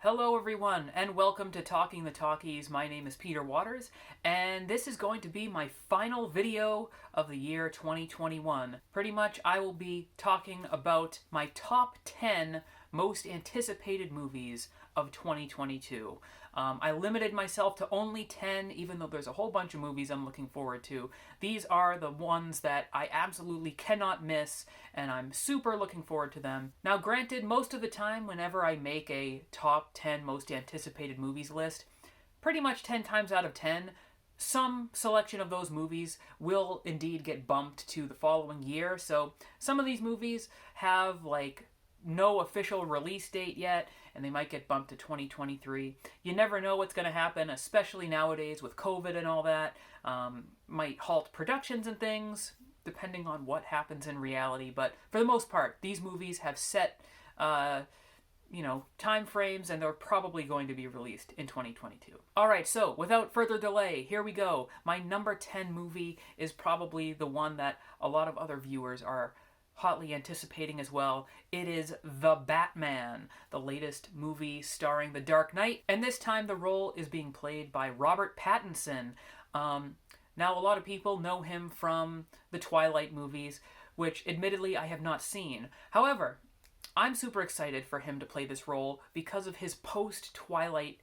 Hello everyone, and welcome to Talking the Talkies. My name is Peter Waters, and this is going to be my final video of the year 2021. Pretty much, I will be talking about my top 10 most anticipated movies of 2022. I limited myself to only 10, even though there's a whole bunch of movies I'm looking forward to. These are the ones that I absolutely cannot miss, and I'm super looking forward to them. Now, granted, most of the time, whenever I make a top 10 most anticipated movies list, pretty much 10 times out of 10, some selection of those movies will indeed get bumped to the following year. So some of these movies have no official release date yet, and they might get bumped to 2023. You never know what's going to happen, especially nowadays with COVID and all that. Might halt productions and things, depending on what happens in reality. But for the most part, these movies have set, time frames, and they're probably going to be released in 2022. Alright, so without further delay, here we go. My number 10 movie is probably the one that a lot of other viewers are hotly anticipating as well. It is The Batman, the latest movie starring the Dark Knight, and this time the role is being played by Robert Pattinson. Now, a lot of people know him from the Twilight movies, which admittedly I have not seen. However, I'm super excited for him to play this role because of his post-Twilight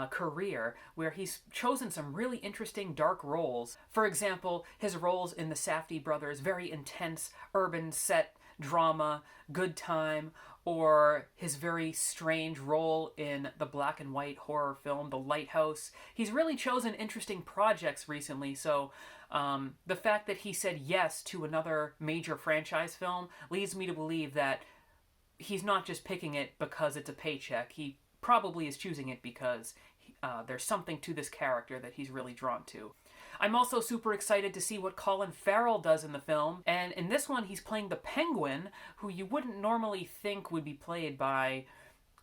career, where he's chosen some really interesting dark roles. For example, his roles in the Safdie brothers' very intense urban set drama Good Time, or his very strange role in the black and white horror film The Lighthouse. He's really chosen interesting projects recently, so the fact that he said yes to another major franchise film leads me to believe that he's not just picking it because it's a paycheck. He probably is choosing it because there's something to this character that he's really drawn to. I'm also super excited to see what Colin Farrell does in the film, and in this one he's playing the Penguin, who you wouldn't normally think would be played by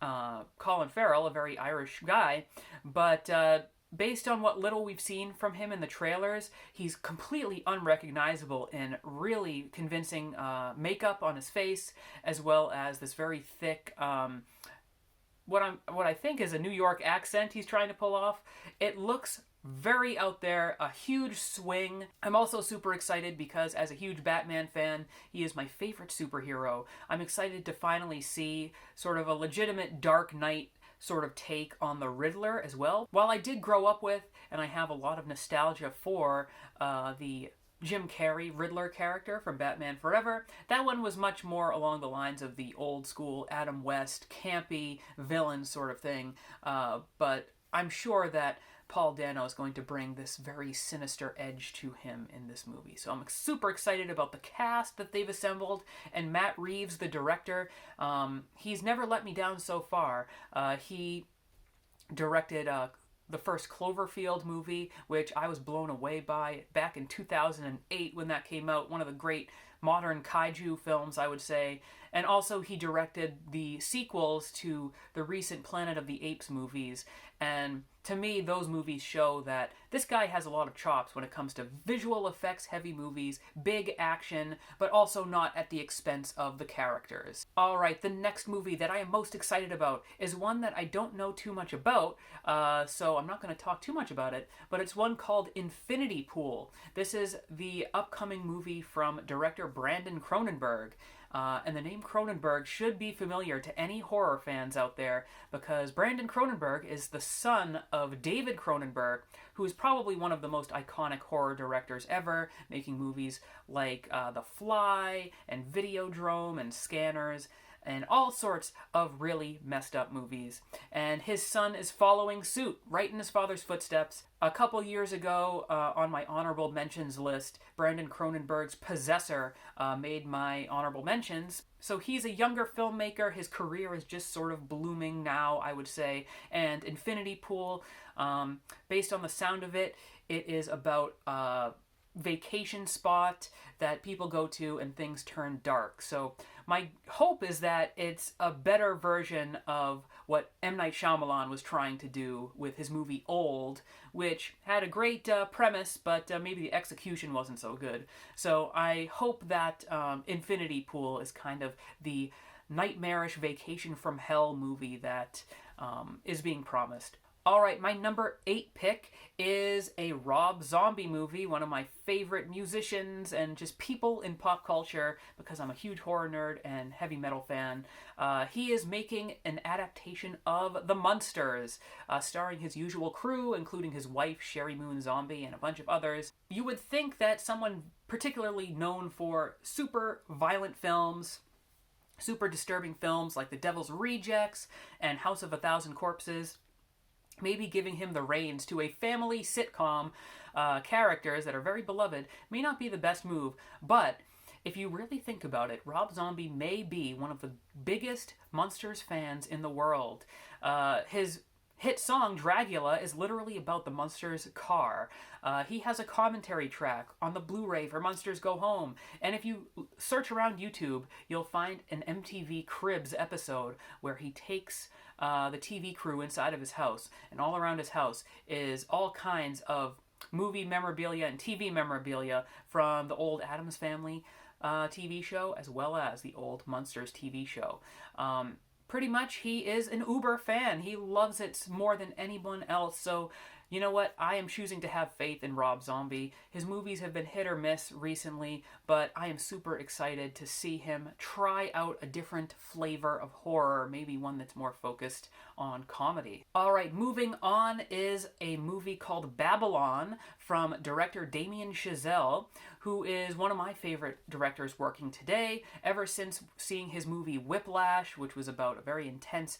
Colin Farrell, a very Irish guy, but based on what little we've seen from him in the trailers, he's completely unrecognizable in really convincing makeup on his face, as well as this very thick what I think is a New York accent he's trying to pull off. It looks very out there, a huge swing. I'm also super excited because as a huge Batman fan, he is my favorite superhero. I'm excited to finally see sort of a legitimate Dark Knight sort of take on the Riddler as well. While I did grow up with, and I have a lot of nostalgia for, the Jim Carrey Riddler character from Batman Forever, that one was much more along the lines of the old school Adam West campy villain sort of thing, but I'm sure that Paul Dano is going to bring this very sinister edge to him in this movie. So I'm super excited about the cast that they've assembled, and Matt Reeves, the director. He's never let me down so far. He directed the first Cloverfield movie, which I was blown away by back in 2008 when that came out. One of the great modern kaiju films, I would say. And also he directed the sequels to the recent Planet of the Apes movies. And to me, those movies show that this guy has a lot of chops when it comes to visual effects heavy movies, big action, but also not at the expense of the characters. Alright, the next movie that I am most excited about is one that I don't know too much about, so I'm not going to talk too much about it, but it's one called Infinity Pool. This is the upcoming movie from director Brandon Cronenberg. And the name Cronenberg should be familiar to any horror fans out there, because Brandon Cronenberg is the son of David Cronenberg, who is probably one of the most iconic horror directors ever, making movies like The Fly and Videodrome and Scanners, and all sorts of really messed up movies. And his son is following suit, right in his father's footsteps. A couple years ago, on my honorable mentions list, Brandon Cronenberg's Possessor made my honorable mentions. So he's a younger filmmaker. His career is just sort of blooming now, I would say. And Infinity Pool, based on the sound of it, it is about vacation spot that people go to and things turn dark. So my hope is that it's a better version of what M. Night Shyamalan was trying to do with his movie Old, which had a great premise, but maybe the execution wasn't so good. So I hope that Infinity Pool is kind of the nightmarish vacation from hell movie that is being promised. All right, my number 8 pick is a Rob Zombie movie, one of my favorite musicians and just people in pop culture because I'm a huge horror nerd and heavy metal fan. He is making an adaptation of The Munsters, starring his usual crew, including his wife, Sherry Moon Zombie, and a bunch of others. You would think that someone particularly known for super violent films, super disturbing films like The Devil's Rejects and House of a Thousand Corpses, maybe giving him the reins to a family sitcom characters that are very beloved may not be the best move, but if you really think about it, Rob Zombie may be one of the biggest Munsters fans in the world. His hit song Dragula is literally about the Munsters car. He has a commentary track on the Blu-ray for Munsters Go Home, and if you search around YouTube, you'll find an MTV Cribs episode where he takes the TV crew inside of his house, and all around his house is all kinds of movie memorabilia and TV memorabilia from the old Addams Family TV show, as well as the old Munsters TV show. Pretty much, he is an uber fan. He loves it more than anyone else, so you know what? I am choosing to have faith in Rob Zombie. His movies have been hit or miss recently, but I am super excited to see him try out a different flavor of horror, maybe one that's more focused on comedy. Alright, moving on is a movie called Babylon from director Damien Chazelle, who is one of my favorite directors working today, ever since seeing his movie Whiplash, which was about a very intense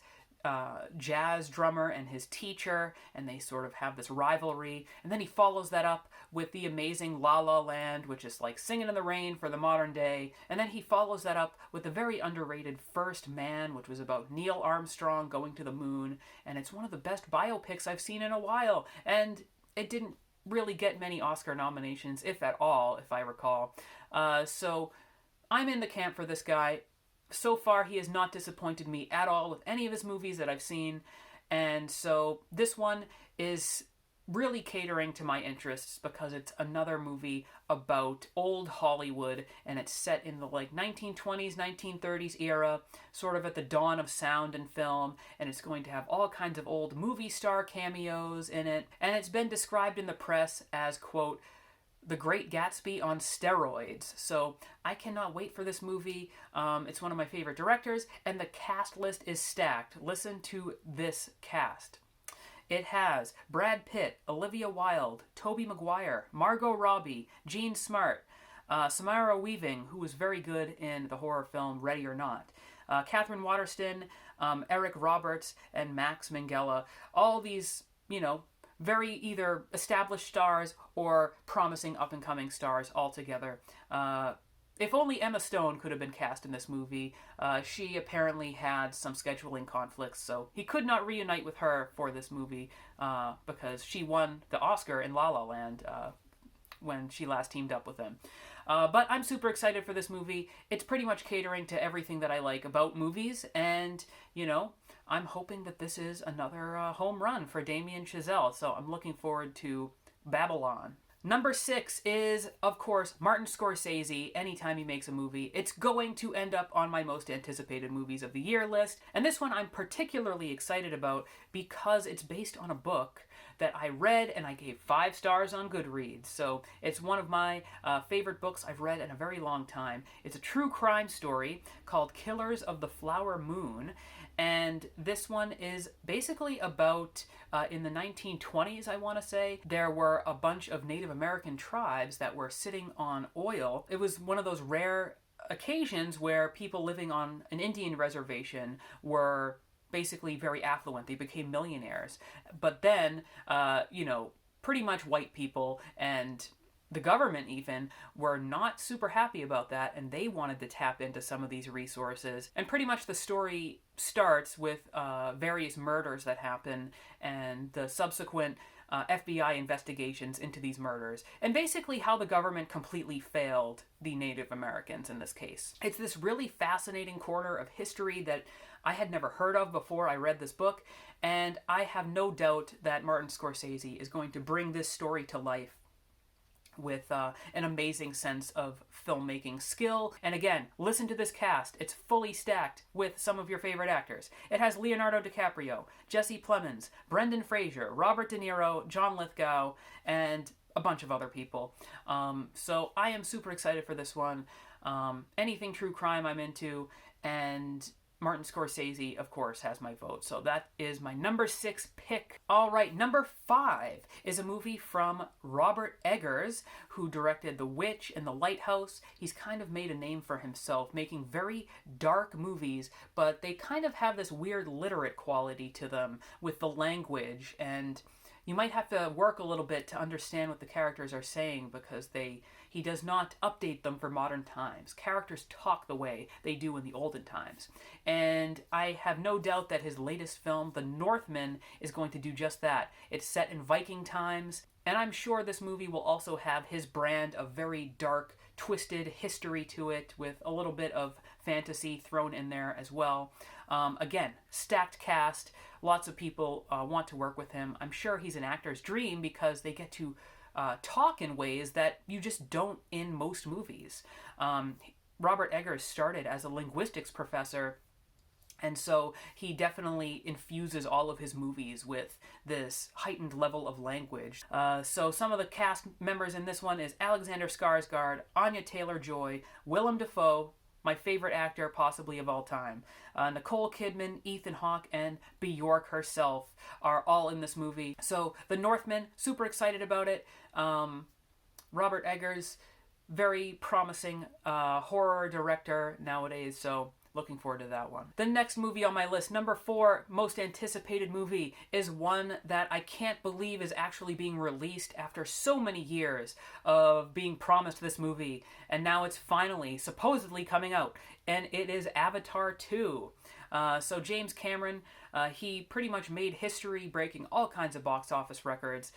jazz drummer and his teacher, and they sort of have this rivalry, and then he follows that up with the amazing La La Land, which is like Singing in the Rain for the modern day, and then he follows that up with the very underrated First Man, which was about Neil Armstrong going to the moon, and it's one of the best biopics I've seen in a while, and it didn't really get many Oscar nominations, if at all, if I recall. So I'm in the camp for this guy. So far, he has not disappointed me at all with any of his movies that I've seen, and so this one is really catering to my interests because it's another movie about old Hollywood, and it's set in the 1920s, 1930s era, sort of at the dawn of sound and film, and it's going to have all kinds of old movie star cameos in it, and it's been described in the press as, quote, The Great Gatsby on steroids. So I cannot wait for this movie. It's one of my favorite directors, and the cast list is stacked. Listen to this cast. It has Brad Pitt, Olivia Wilde, Tobey Maguire, Margot Robbie, Jean Smart, Samara Weaving, who was very good in the horror film Ready or Not, Catherine Waterston, Eric Roberts, and Max Minghella. All these, very either established stars or promising up-and-coming stars altogether. If only Emma Stone could have been cast in this movie. She apparently had some scheduling conflicts, so he could not reunite with her for this movie because she won the Oscar in La La Land when she last teamed up with him. But I'm super excited for this movie. It's pretty much catering to everything that I like about movies, and, I'm hoping that this is another home run for Damien Chazelle, so I'm looking forward to Babylon. Number 6 is, of course, Martin Scorsese. Anytime he makes a movie, it's going to end up on my most anticipated movies of the year list. And this one I'm particularly excited about because it's based on a book that I read and I gave 5 stars on Goodreads. So it's one of my favorite books I've read in a very long time. It's a true crime story called Killers of the Flower Moon. And this one is basically about, in the 1920s, I want to say, there were a bunch of Native American tribes that were sitting on oil. It was one of those rare occasions where people living on an Indian reservation were basically very affluent. They became millionaires. But then, pretty much white people and the government even were not super happy about that, and they wanted to tap into some of these resources. And pretty much the story starts with various murders that happen and the subsequent FBI investigations into these murders, and basically how the government completely failed the Native Americans in this case. It's this really fascinating corner of history that I had never heard of before I read this book, and I have no doubt that Martin Scorsese is going to bring this story to life with an amazing sense of filmmaking skill. And again, listen to this cast. It's fully stacked with some of your favorite actors. It has Leonardo DiCaprio, Jesse Plemons, Brendan Fraser, Robert De Niro, John Lithgow, and a bunch of other people. So I am super excited for this one. Anything true crime I'm into, and Martin Scorsese, of course, has my vote. So that is my number 6 pick. All right, number 5 is a movie from Robert Eggers, who directed The Witch and The Lighthouse. He's kind of made a name for himself, making very dark movies, but they kind of have this weird literate quality to them with the language, and you might have to work a little bit to understand what the characters are saying because he does not update them for modern times. Characters talk the way they do in the olden times. And I have no doubt that his latest film, The Northman, is going to do just that. It's set in Viking times, and I'm sure this movie will also have his brand of very dark, twisted history to it with a little bit of fantasy thrown in there as well. Again, stacked cast. Lots of people want to work with him. I'm sure he's an actor's dream because they get to talk in ways that you just don't in most movies. Robert Eggers started as a linguistics professor, and so he definitely infuses all of his movies with this heightened level of language. So some of the cast members in this one is Alexander Skarsgård, Anya Taylor-Joy, Willem Dafoe, my favorite actor possibly of all time, Nicole Kidman, Ethan Hawke, and Bjork herself are all in this movie. So The Northman, super excited about it. Robert Eggers, very promising horror director nowadays, so looking forward to that one. The next movie on my list, number 4 most anticipated movie, is one that I can't believe is actually being released after so many years of being promised this movie, and now it's finally supposedly coming out, and it is Avatar 2. So James Cameron, he pretty much made history, breaking all kinds of box office records.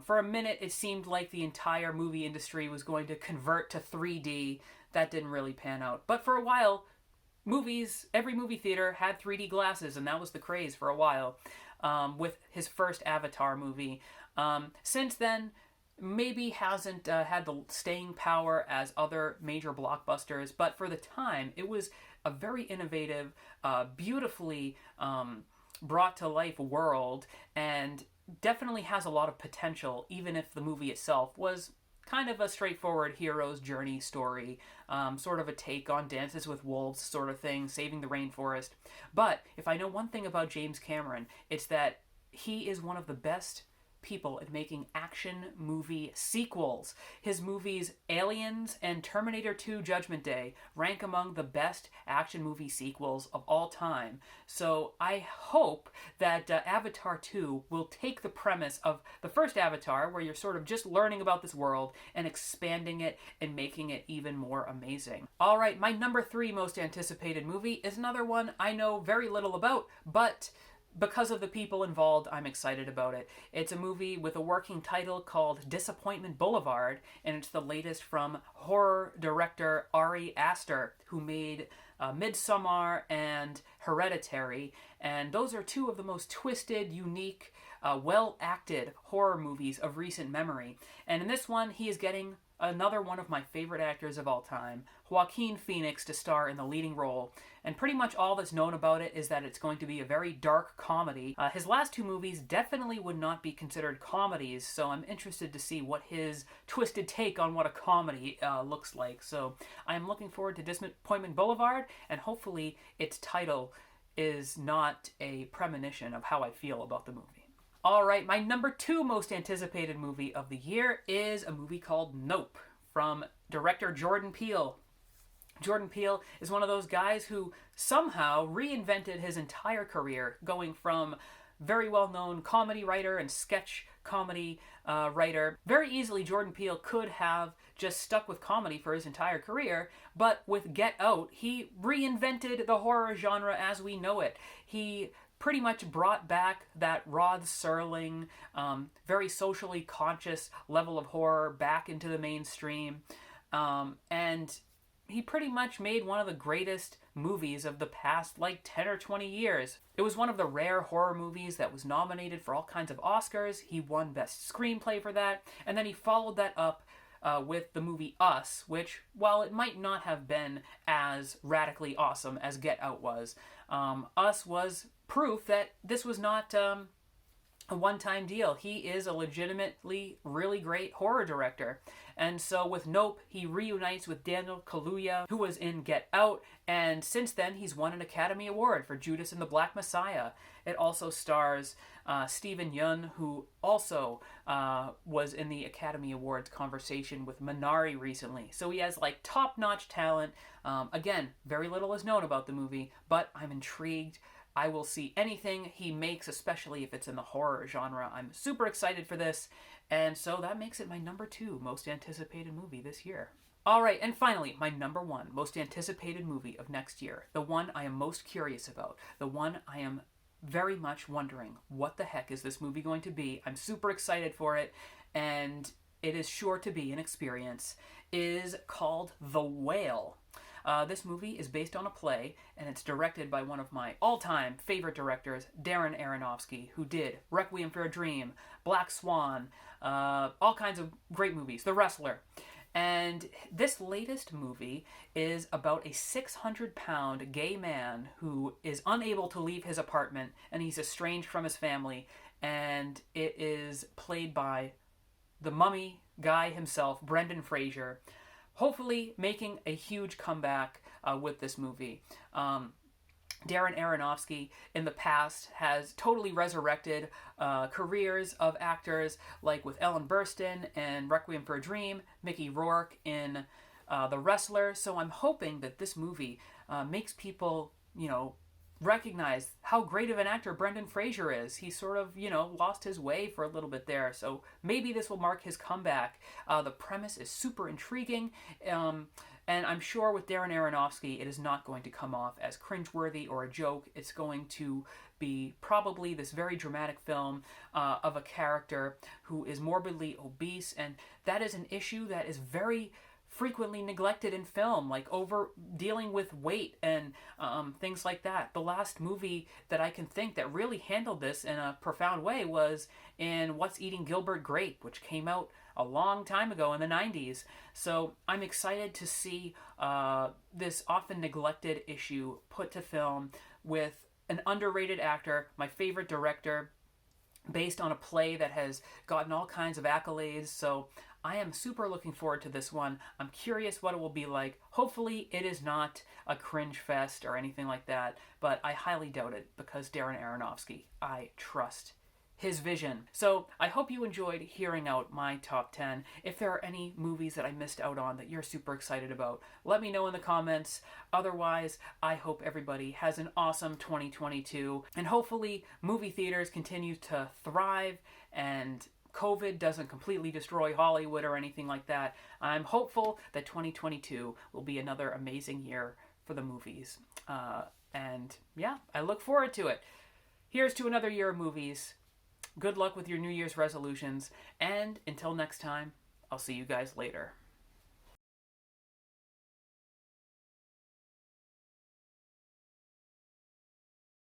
For a minute, it seemed like the entire movie industry was going to convert to 3D. That didn't really pan out. But for a while, every movie theater had 3D glasses, and that was the craze for a while with his first Avatar movie. Since then, maybe hasn't had the staying power as other major blockbusters, but for the time, it was a very innovative, beautifully brought to life world, and definitely has a lot of potential, even if the movie itself was kind of a straightforward hero's journey story, sort of a take on Dances with Wolves sort of thing, saving the rainforest. But if I know one thing about James Cameron, it's that he is one of the best people at making action movie sequels. His movies Aliens and Terminator 2 Judgment Day rank among the best action movie sequels of all time. So I hope that Avatar 2 will take the premise of the first Avatar, where you're sort of just learning about this world, and expanding it and making it even more amazing. Alright, my number 3 most anticipated movie is another one I know very little about, but because of the people involved, I'm excited about it. It's a movie with a working title called Disappointment Boulevard, and it's the latest from horror director Ari Aster, who made Midsommar and Hereditary, and those are two of the most twisted, unique, well-acted horror movies of recent memory. And in this one, he is getting another one of my favorite actors of all time, Joaquin Phoenix, to star in the leading role. And pretty much all that's known about it is that it's going to be a very dark comedy. His last 2 movies definitely would not be considered comedies, so I'm interested to see what his twisted take on what a comedy looks like. So I'm looking forward to Disappointment Boulevard, and hopefully its title is not a premonition of how I feel about the movie. Alright, my number 2 most anticipated movie of the year is a movie called Nope, from director Jordan Peele. Jordan Peele is one of those guys who somehow reinvented his entire career, going from very well-known comedy writer and sketch comedy writer. Very easily, Jordan Peele could have just stuck with comedy for his entire career, but with Get Out, he reinvented the horror genre as we know it. He pretty much brought back that Rod Serling, very socially conscious level of horror back into the mainstream, and he pretty much made one of the greatest movies of the past, 10 or 20 years. It was one of the rare horror movies that was nominated for all kinds of Oscars. He won Best Screenplay for that, and then he followed that up with the movie Us, which, while it might not have been as radically awesome as Get Out was, Us was proof that this was not a one-time deal. He is a legitimately really great horror director. And so with Nope, he reunites with Daniel Kaluuya, who was in Get Out, and since then he's won an Academy Award for Judas and the Black Messiah. It also stars Steven Yeun, who also was in the Academy Awards conversation with Minari recently. So he has like top-notch talent. Again, very little is known about the movie, but I'm intrigued. I will see anything he makes, especially if it's in the horror genre. I'm super excited for this, and so that makes it my number 2 most anticipated movie this year. All right, and finally, my number 1 most anticipated movie of next year. The one I am most curious about. The one I am very much wondering, what the heck is this movie going to be? I'm super excited for it, and it is sure to be an experience, is called The Whale. This movie is based on a play, and it's directed by one of my all-time favorite directors, Darren Aronofsky, who did Requiem for a Dream, Black Swan, all kinds of great movies, The Wrestler. And this latest movie is about a 600-pound gay man who is unable to leave his apartment, and he's estranged from his family, and it is played by the mummy guy himself, Brendan Fraser, hopefully making a huge comeback with this movie. Darren Aronofsky in the past has totally resurrected careers of actors, like with Ellen Burstyn in Requiem for a Dream, Mickey Rourke in The Wrestler. So I'm hoping that this movie makes people, recognize how great of an actor Brendan Fraser is. He sort of, lost his way for a little bit there. So maybe this will mark his comeback. The premise is super intriguing. And I'm sure with Darren Aronofsky, it is not going to come off as cringeworthy or a joke. It's going to be probably this very dramatic film of a character who is morbidly obese. And that is an issue that is very frequently neglected in film, like over dealing with weight and things like that. The last movie that I can think that really handled this in a profound way was in What's Eating Gilbert Grape, which came out a long time ago in the 90s. So I'm excited to see this often neglected issue put to film with an underrated actor, my favorite director, based on a play that has gotten all kinds of accolades. So I am super looking forward to this one. I'm curious what it will be like. Hopefully it is not a cringe fest or anything like that, but I highly doubt it because Darren Aronofsky, I trust his vision. So I hope you enjoyed hearing out my top 10. If there are any movies that I missed out on that you're super excited about, let me know in the comments. Otherwise, I hope everybody has an awesome 2022, and hopefully movie theaters continue to thrive and COVID doesn't completely destroy Hollywood or anything like that. I'm hopeful that 2022 will be another amazing year for the movies. And yeah, I look forward to it. Here's to another year of movies. Good luck with your New Year's resolutions. And until next time, I'll see you guys later.